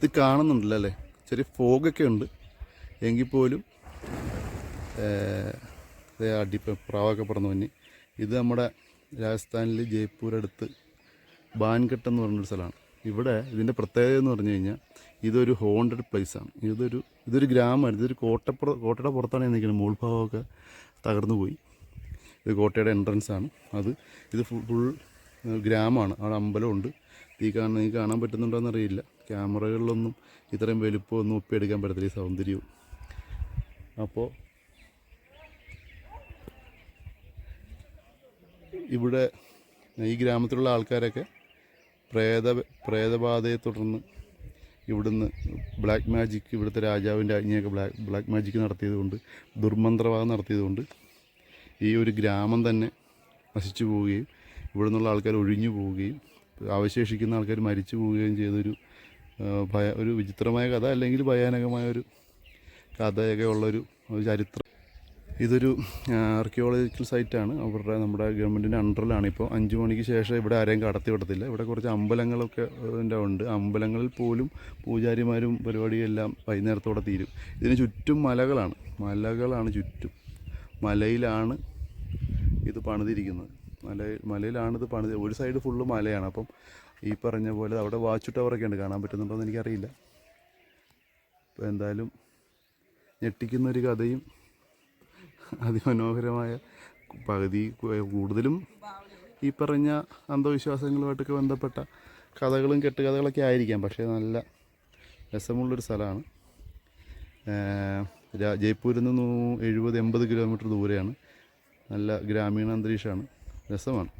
ഇത് കാണുന്നുണ്ടല്ലോ അല്ലേ, ചെറിയ ഫോഗൊക്കെ ഉണ്ട് എങ്കിൽ പോലും പ്രാവൊക്കെ പറന്നു തന്നെ. ഇത് നമ്മുടെ രാജസ്ഥാനിൽ ജയ്പൂർ അടുത്ത് ബാൻഘട്ട് എന്ന് പറഞ്ഞൊരു സ്ഥലമാണ്. ഇവിടെ ഇതിൻ്റെ പ്രത്യേകത എന്ന് പറഞ്ഞു കഴിഞ്ഞാൽ ഇതൊരു ഹോണ്ടഡ് പ്ലേസാണ്. ഇതൊരു ഗ്രാമമാണ്. ഇതൊരു കോട്ടയുടെ പുറത്താണ് നിൽക്കുന്നത്. മുകൾ ഭാഗമൊക്കെ തകർന്നു പോയി. ഇത് കോട്ടയുടെ എൻട്രൻസ് ആണ്. ഇത് ഫുൾ ഗ്രാമമാണ്. അവിടെ അമ്പലമുണ്ട്. നിങ്ങൾക്ക് കാണാൻ പറ്റുന്നുണ്ടോ എന്നറിയില്ല. ക്യാമറകളിലൊന്നും ഇത്രയും വലുപ്പമൊന്നും ഒപ്പിയെടുക്കാൻ പറ്റത്തില്ല ഈ സൗന്ദര്യവും. അപ്പോൾ ഇവിടെ ഈ ഗ്രാമത്തിലുള്ള ആൾക്കാരൊക്കെ പ്രേതബാധയെ തുടർന്ന് ഇവിടുന്ന് ബ്ലാക്ക് മാജിക്, ഇവിടുത്തെ രാജാവിൻ്റെ ആജ്ഞയൊക്കെ ബ്ലാക്ക് മാജിക് നടത്തിയതുകൊണ്ട്, ദുർമന്ത്രവാദം നടത്തിയതുകൊണ്ട് ഈ ഒരു ഗ്രാമം തന്നെ നശിച്ചു പോവുകയും ഇവിടെ നിന്നുള്ള ആൾക്കാർ ഒഴിഞ്ഞു പോവുകയും അവശേഷിക്കുന്ന ആൾക്കാർ മരിച്ചു പോവുകയും ചെയ്തൊരു ഒരു വിചിത്രമായ കഥ, അല്ലെങ്കിൽ ഭയാനകമായൊരു കഥയൊക്കെ ഉള്ളൊരു ചരിത്രം. ഇതൊരു ആർക്കിയോളജിക്കൽ സൈറ്റാണ്. നമ്മുടെ ഗവൺമെൻറ്റിൻ്റെ അണ്ടറിലാണ്. ഇപ്പോൾ 5 മണിക്ക് ശേഷം ഇവിടെ ആരെയും കടത്തി വിടത്തില്ല. ഇവിടെ കുറച്ച് അമ്പലങ്ങളൊക്കെ ഉണ്ട്. അമ്പലങ്ങളിൽ പോലും പൂജാരിമാരും പരിപാടിയെല്ലാം വൈകുന്നേരത്തോടെ തീരും. ഇതിന് ചുറ്റും മലകളാണ് ചുറ്റും. മലയിലാണ് ഇത് പണിതിരിക്കുന്നത്. മലയിലാണ് ഇത് പണിത്. ഒരു സൈഡ് ഫുള്ള് മലയാണ്. അപ്പം ഈ പറഞ്ഞ പോലെ അവിടെ വാച്ച് ടവറൊക്കെ ഉണ്ട്. കാണാൻ പറ്റുന്നുണ്ടോ എന്ന് എനിക്കറിയില്ല. ഇപ്പോൾ എന്തായാലും ഞെട്ടിക്കുന്നൊരു കഥയും അതിമനോഹരമായ കൂടുതലും ഈ പറഞ്ഞ അന്ധവിശ്വാസങ്ങളുമായിട്ടൊക്കെ ബന്ധപ്പെട്ട കഥകളും കെട്ടുകഥകളൊക്കെ ആയിരിക്കാം. പക്ഷേ നല്ല രസമുള്ളൊരു സ്ഥലമാണ്. ജയ്പൂരിൽ നിന്ന് 70-80 കിലോമീറ്റർ ദൂരെയാണ്. നല്ല ഗ്രാമീണ അന്തരീക്ഷമാണ്. രസമാണ്.